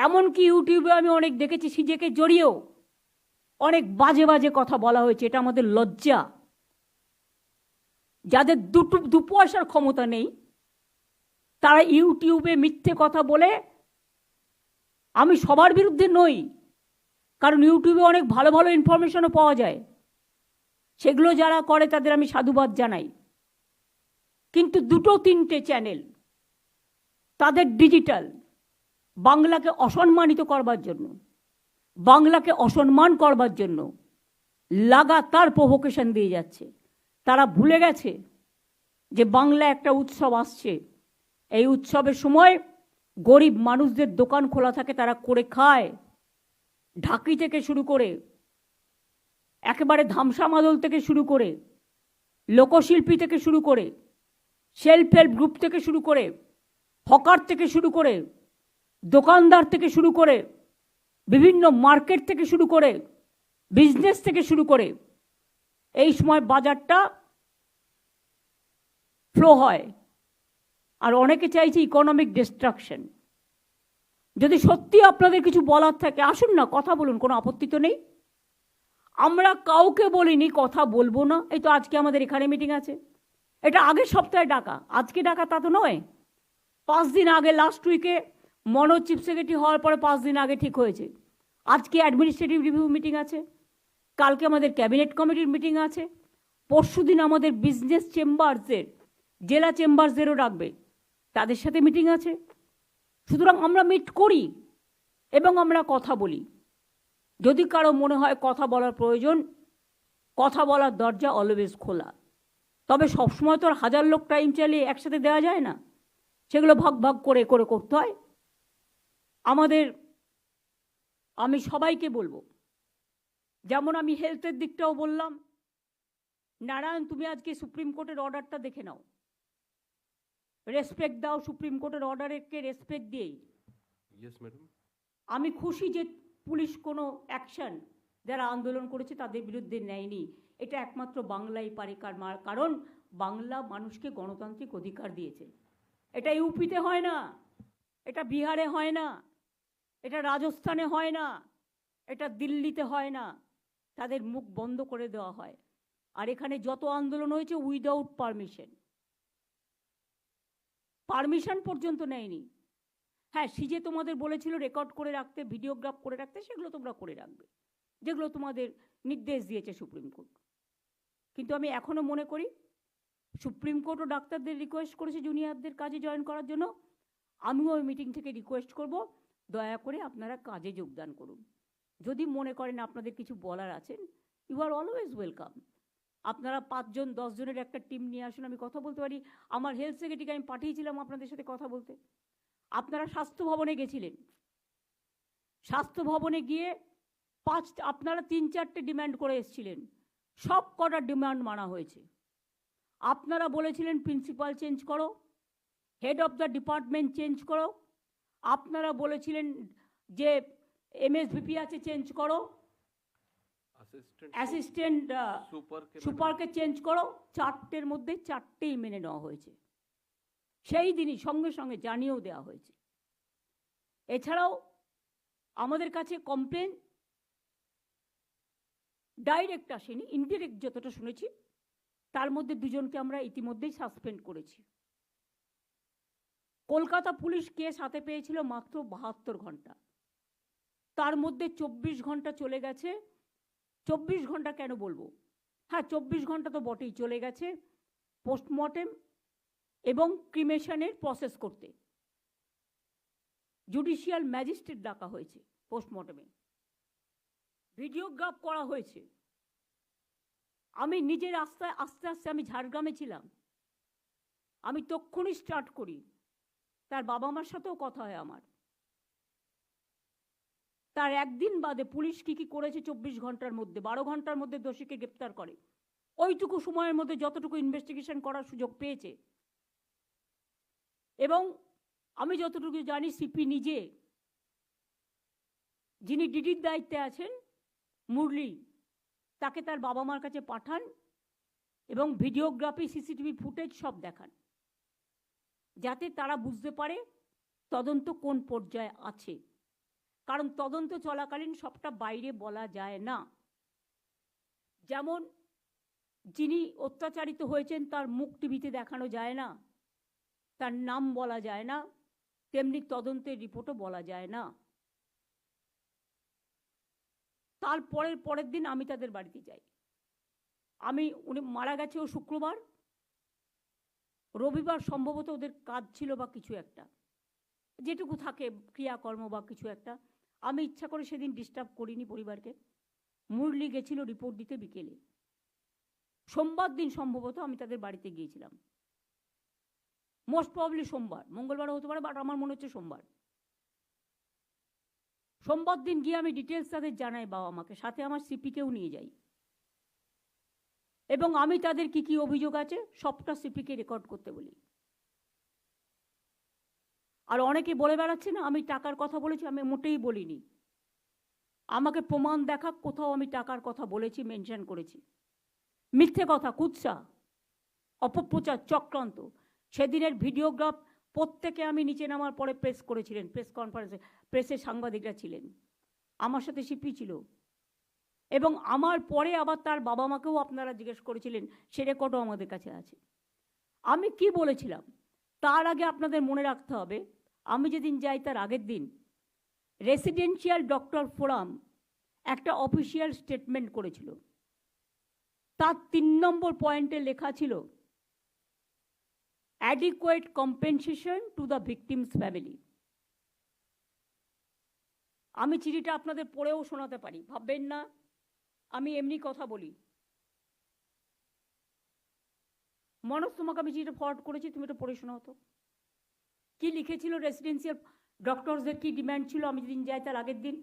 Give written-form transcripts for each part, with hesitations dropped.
এমনকি ইউটিউবে আমি অনেক দেখেছি সিজেকে জড়িয়েও অনেক বাজে বাজে কথা বলা হয়েছে। এটা আমাদের লজ্জা। যাদের দু পয়সার ক্ষমতা নেই তারা ইউটিউবে মিথ্যে কথা বলে, আমি সবার বিরুদ্ধে নই, কারণ ইউটিউবে অনেক ভালো ভালো ইনফরমেশনও পাওয়া যায়, সেগুলো যারা করে তাদের আমি সাধুবাদ জানাই। কিন্তু দুটো তিনটে চ্যানেল তাদের ডিজিটাল বাংলাকে অসম্মানিত করবার জন্য, বাংলাকে অসম্মান করবার জন্য লাগাতার প্রভোকেশন দিয়ে যাচ্ছে। তারা ভুলে গেছে যে বাংলা একটা উৎসব আসছে। এই উৎসবের সময় গরিব মানুষদের দোকান খোলা থাকে, তারা করে খায়। ঢাকি থেকে শুরু করে একেবারে ধামসা মাদল থেকে শুরু করে লোকশিল্পী থেকে শুরু করে সেলফ হেল্প গ্রুপ থেকে শুরু করে হকার থেকে শুরু করে দোকানদার থেকে শুরু করে বিভিন্ন মার্কেট থেকে শুরু করে বিজনেস থেকে শুরু করে এই সময় বাজারটা ফ্লো হয়। আর অনেকে চাইছে ইকোনমিক ডিস্ট্রাকশন। যদি সত্যি আপনাদের কিছু বলার থাকে আসুন না, কথা বলুন, কোনো আপত্তি তো নেই। আমরা কাউকে বলিনি কথা বলবো না। এই তো আজকে আমাদের এখানে মিটিং আছে, এটা আগের সপ্তাহে ডাকা, আজকে ডাকা তা তো নয়। 5 দিন আগে, লাস্ট উইকে মনোজ চিফ সেক্রেটারি হওয়ার পরে 5 দিন আগে ঠিক হয়েছে। আজকে অ্যাডমিনিস্ট্রেটিভ রিভিউ মিটিং আছে, কালকে আমাদের ক্যাবিনেট কমিটির মিটিং আছে, পরশু দিন আমাদের বিজনেস চেম্বারসের, জেলা চেম্বারসেরও রাখবে, তাদের সাথে মিটিং আছে। সুতরাং আমরা মিট করি এবং আমরা কথা বলি। যদি কারো মনে হয় কথা বলার প্রয়োজন, কথা বলার দরজা অলওয়েজ খোলা। তবে সবসময় তো আর 1000 লোক টাইম চালিয়ে একসাথে দেওয়া যায় না, সেগুলো ভাগ ভাগ করে করে করতে হয় আমাদের। আমি সবাইকে বলবো, যেমন আমি হেলথের দিকটাও বললাম, নারায়ণ তুমি আজকে সুপ্রিম কোর্টের অর্ডারটা দেখে নাও, রেসপেক্ট দাও সুপ্রিম কোর্টের অর্ডারকে রেসপেক্ট দিয়েই। Yes madam. আমি খুশি যে পুলিশ কোনো অ্যাকশন যারা আন্দোলন করেছে তাদের বিরুদ্ধে নেয়নি। এটা একমাত্র বাংলাই পারে, কারণ বাংলা মানুষকে গণতান্ত্রিক অধিকার দিয়েছে। এটা ইউপিতে হয় না, এটা বিহারে হয় না, এটা রাজস্থানে হয় না, এটা দিল্লিতে হয় না। তাদের মুখ বন্ধ করে দেওয়া হয়। আর এখানে যত আন্দোলন হয়েছে উইদাউট পারমিশন, পারমিশন পর্যন্ত নেয়নি। হ্যাঁ, সিজে তোমাদের বলেছিল রেকর্ড করে রাখতে, ভিডিওগ্রাফ করে রাখতে, সেগুলো তোমরা করে রাখবে, যেগুলো তোমাদের নির্দেশ দিয়েছে সুপ্রিম কোর্ট। কিন্তু আমি এখনো মনে করি সুপ্রিম কোর্টও ডাক্তারদের রিকোয়েস্ট করেছে জুনিয়রদের কাজে জয়েন করার জন্য। আমিও ওই মিটিং থেকে রিকোয়েস্ট করব, দয়া করে আপনারা কাজে যোগদান করুন। যদি মনে করেন আপনাদের কিছু বলার আছে, ইউ আর অলওয়েজ ওয়েলকাম। আপনারা 5 জন 10 জনের একটা টিম নিয়ে আসুন, আমি কথা বলতে পারি। আমার হেলথ সেক্রেটারিকে আমি পাঠিয়েছিলাম আপনাদের সাথে কথা বলতে। আপনারা স্বাস্থ্য ভবনে গেছিলেন, স্বাস্থ্য ভবনে গিয়ে আপনারা 3-4টে ডিমান্ড করে এসেছিলেন, সব কটা ডিমান্ড মানা হয়েছে। আপনারা বলেছিলেন প্রিন্সিপাল চেঞ্জ করো, head of the department change করো, আপনারা বলেছিলেন যে এমএসভিপি আছে চেঞ্জ করো, অ্যাসিস্ট্যান্ট সুপারকে চেঞ্জ করো। 4টের মধ্যে 4টেই মেনে নেওয়া হয়েছে, সেই দিনই সঙ্গে সঙ্গে জানিয়েও দেওয়া হয়েছে। এছাড়াও আমাদের কাছে কমপ্লেন ডাইরেক্ট আসেনি, ইনডিরেক্ট যতটা শুনেছি, তার মধ্যে 2 জনকে আমরা ইতিমধ্যেই সাসপেন্ড করেছি। কলকাতা পুলিশ কেস হাতে পেয়েছিল মাত্র 72 ঘন্টা, তার মধ্যে 24 ঘন্টা চলে গেছে। 24 ঘন্টা কেন বলবো, হ্যাঁ 24 ঘন্টা তো বটেই চলে গেছে পোস্টমর্টেম এবং ক্রিমেশনের প্রসেস করতে। জুডিশিয়াল ম্যাজিস্ট্রেট ডাকা হয়েছে পোস্টমর্টেমে, ভিডিওগ্রাফ করা হয়েছে। আমি নিজের আস্তে আস্তে আমি ঝাড়গ্রামে ছিলাম, আমি তক্ষুনি স্টার্ট করি। তার বাবা মার সাথেও কথা হয় আমার। তার একদিন বাদে পুলিশ কি করেছে 24 ঘন্টার মধ্যে, 12 ঘন্টার মধ্যে দোষীকে গ্রেপ্তার করে। ওইটুকু সময়ের মধ্যে যতটুকু ইনভেস্টিগেশন করার সুযোগ পেয়েছে। এবং আমি যতটুকু জানি সিপি নিজে, যিনি ডিডির দায়িত্বে আছেন মুরলি, তাকে তার বাবা মার কাছে পাঠান এবং ভিডিওগ্রাফি সিসিটিভি ফুটেজ সব দেখান, যাতে তারা বুঝতে পারে তদন্ত কোন পর্যায়ে আছে। কারণ তদন্ত চলাকালীন সবটা বাইরে বলা যায় না। যেমন যিনি অত্যাচারিত হয়েছেন তার মুখ টিভিতে দেখানো যায় না, তার নাম বলা যায় না, তেমনি তদন্তের রিপোর্টও বলা যায় না। তার পরের দিন আমি তাদের বাড়িতে যাই। উনি মারা গেছে ও শুক্রবার, রবিবার সম্ভবত ওদের কাজ ছিল বা কিছু একটা, যেটুকু থাকে ক্রিয়াকর্ম বা কিছু একটা। আমি ইচ্ছা করে সেদিন ডিস্টার্ব করিনি পরিবারকে। মুরলি গেছিল রিপোর্ট দিতে বিকেলে। সোমবার দিন সম্ভবত আমি তাদের বাড়িতে গিয়েছিলাম, মোস্ট প্রবলি সোমবার, মঙ্গলবারও হতে পারে, বাট আমার মনে হচ্ছে সোমবার। সোমবার দিন গিয়ে আমি ডিটেলস তাদের জানাই, বাবা মাকে, সাথে আমার সিপিকেও নিয়ে যাই, এবং আমি তাদের কি কি অভিযোগ আছে সবটা সিপিকে রেকর্ড করতে বলি। আর অনেকে বলে বেড়াচ্ছে না আমি টাকার কথা বলেছি, আমি মোটেই বলিনি। আমাকে প্রমাণ দেখাক কোথাও আমি টাকার কথা বলেছি, মেনশন করেছি। মিথ্যে কথা, কুৎসা, অপপ্রচার, চক্রান্ত। সেদিনের ভিডিওগ্রাফ প্রত্যেকে আমি নিচে নামার পরে প্রেস করেছিলেন, প্রেস কনফারেন্সে প্রেসের সাংবাদিকরা ছিলেন, আমার সাথে সিপি ছিল, এবং আমার পরে আবার তার বাবা মাকেও আপনারা জিজ্ঞেস করেছিলেন, সে রেকর্ডও আমাদের কাছে আছে। আমি কি বলেছিলাম তার আগে আপনাদের মনে রাখতে হবে, আমি যেদিন যাই তার আগের দিন রেসিডেন্সিয়াল ডক্টর ফোরাম একটা অফিসিয়াল স্টেটমেন্ট করেছিল। তার 3 নম্বর পয়েন্টে লেখা ছিল adequate compensation to the victims family. আমি চিঠিটা আপনাদের পড়েও শোনাতে পারি, ভাববেন না আমি এমনি কথা বলি। মনোজ, তোমাকে আমি চিঠিটা ফরওয়ার্ড করেছি, তুমি এটা পড়ে শোনাও তো। কি লিখেছিল রেসিডেন্সিয়াল ডক্টরসদের, কি ডিমান্ড ছিল আমি যেদিন যাই তার আগের দিন?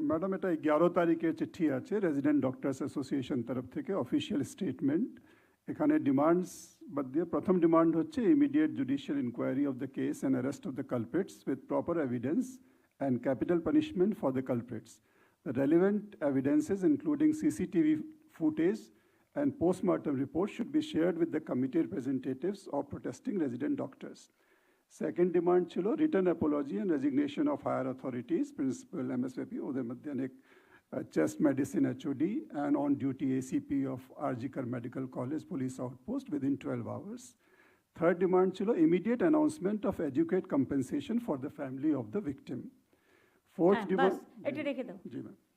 ম্যাডাম, এটা 11 তারিখের চিঠি আছে রেজিডেন্ট ডক্টরস অ্যাসোসিয়েশন তরফ থেকে, অফিসিয়াল স্টেটমেন্ট। এখানে ডিমান্ডস বাদ দিয়ে প্রথম ডিমান্ড হচ্ছে immediate judicial inquiry of the case and arrest of the culprits with proper evidence and capital punishment for the culprits. The relevant evidences, including CCTV footage and post-mortem reports, should be shared with the committee representatives of protesting resident doctors. Second demand chilo written apology and resignation of higher authorities, principal MSVP, Uday Madhyanik, chest medicine HOD, and on-duty ACP of Arjikar Medical College Police Outpost within 12 hours. Third demand chilo immediate announcement of adequate compensation for the family of the victim. Fourth demand, এটা রেখে দাও।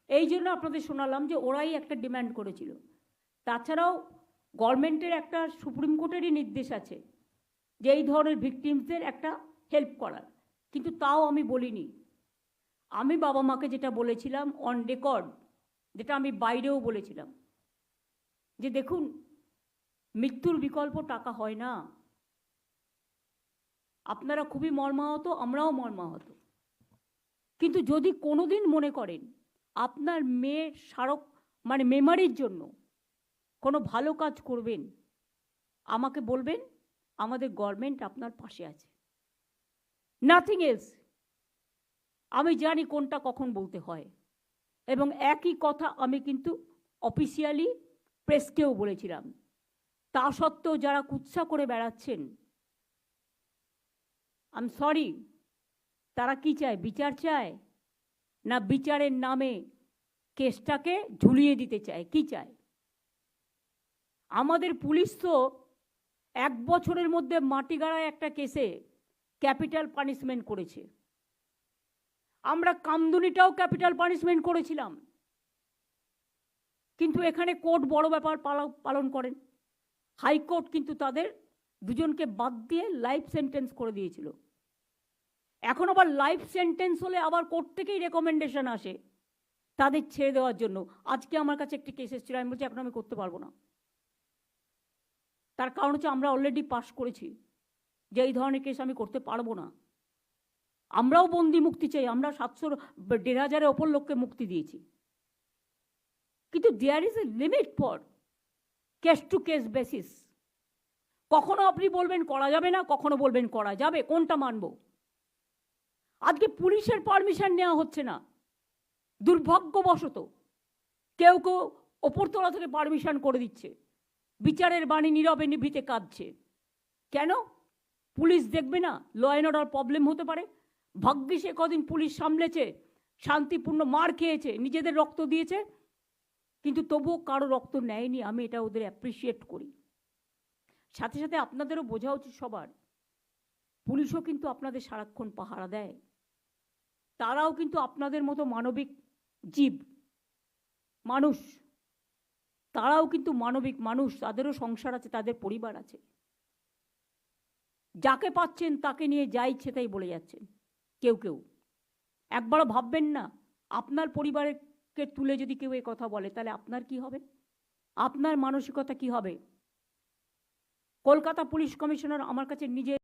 এই জন্য আপনাদের শোনালাম যে ওরাই একটা ডিমান্ড করেছিল। তাছাড়াও গভর্নমেন্টের একটা, সুপ্রিম কোর্টেরই নির্দেশ আছে যে এই ধরনের ভিকটিমসদের একটা হেল্প করার, কিন্তু তাও আমি বলিনি। আমি বাবা মাকে যেটা বলেছিলাম অন রেকর্ড, যেটা আমি বাইরেও বলেছিলাম, যে দেখুন মৃত্যুর বিকল্প টাকা হয় না। আপনারা খুবই মর্মাহত, আমরাও মর্মাহত, কিন্তু যদি কোনোদিন মনে করেন আপনার মেয়ের স্মারক মেমারির জন্য কোনো ভালো কাজ করবেন, আমাকে বলবেন, আমাদের গভর্নমেন্ট আপনার পাশে আছে, নাথিং এলস। আমি জানি কোনটা কখন বলতে হয়, এবং একই কথা আমি কিন্তু অফিসিয়ালি প্রেসকেও বলেছিলাম। তা সত্ত্বেও যারা কুৎসা করে বেড়াচ্ছেন, আই এম সরি, তারা কি চায়? বিচার চায়, না বিচারের নামে কেসটাকে ঝুলিয়ে দিতে চায়? কি চায়? আমাদের পুলিশ তো 1 বছরের মধ্যে মাটিগাড়ায় একটা কেসে ক্যাপিটাল পানিশমেন্ট করেছে। আমরা কামদুনিটাও ক্যাপিটাল পানিশমেন্ট করেছিলাম, কিন্তু এখানে কোর্ট বড় ব্যাপার পালন করেন। হাইকোর্ট কিন্তু তাদের দুজনকে বাদ দিয়ে লাইফ সেন্টেন্স করে দিয়েছিল। এখন আবার লাইফ সেন্টেন্স হলে আবার কোর্ট থেকেই রেকমেন্ডেশন আসে তাদের ছেড়ে দেওয়ার জন্য। আজকে আমার কাছে একটি কেস এসেছিল, আমি বলছি এখন আমি করতে পারবো না। তার কারণ হচ্ছে আমরা অলরেডি পাস করেছি যে এই ধরনের কেস আমি করতে পারবো না। আমরাও বন্দি মুক্তি চাই, আমরা 700-1500 ওপর লোককে মুক্তি দিয়েছি, কিন্তু there is a limit for case to case basis. কখনো আপনি বলবেন করা যাবে না, কখনো বলবেন করা যাবে, কোনটা মানব? আজকে পুলিশের পারমিশন নেওয়া হচ্ছে না, দুর্ভাগ্যবশত কেউ কেউ ওপরতলা থেকে পারমিশন করে দিচ্ছে। বিচারের বাণী নীরবে নিভৃতে কাঁদছে। কেন? পুলিশ দেখবে না ল অ্যান্ড অর্ডার প্রবলেম হতে পারে? ভাগ্যিস সে কদিন পুলিশ সামলেছে, শান্তিপূর্ণ মার খেয়েছে, নিজেদের রক্ত দিয়েছে, কিন্তু তবুও কারো রক্ত নেয়নি। আমি এটা ওদের অ্যাপ্রিসিয়েট করি। সাথে সাথে আপনাদেরও বোঝা উচিত সবার, পুলিশও কিন্তু আপনাদের সারাক্ষণ পাহারা দেয়। তারাও কিন্তু আপনাদের মতো মানবিক জীব, মানুষ। তারাও কিন্তু মানবিক মানুষ, তাদেরও সংসার আছে, তাদের পরিবার আছে। যাকে পাচ্ছেন তাকে নিয়ে যা ইচ্ছে তাই বলে যাচ্ছেন কেউ কেউ। একবারও ভাববেন না, আপনার পরিবারকে তুলে যদি কেউ এই কথা বলে তাহলে আপনার কি হবে, আপনার মানসিকতা কি হবে? কলকাতা পুলিশ কমিশনার আমার কাছে নিজে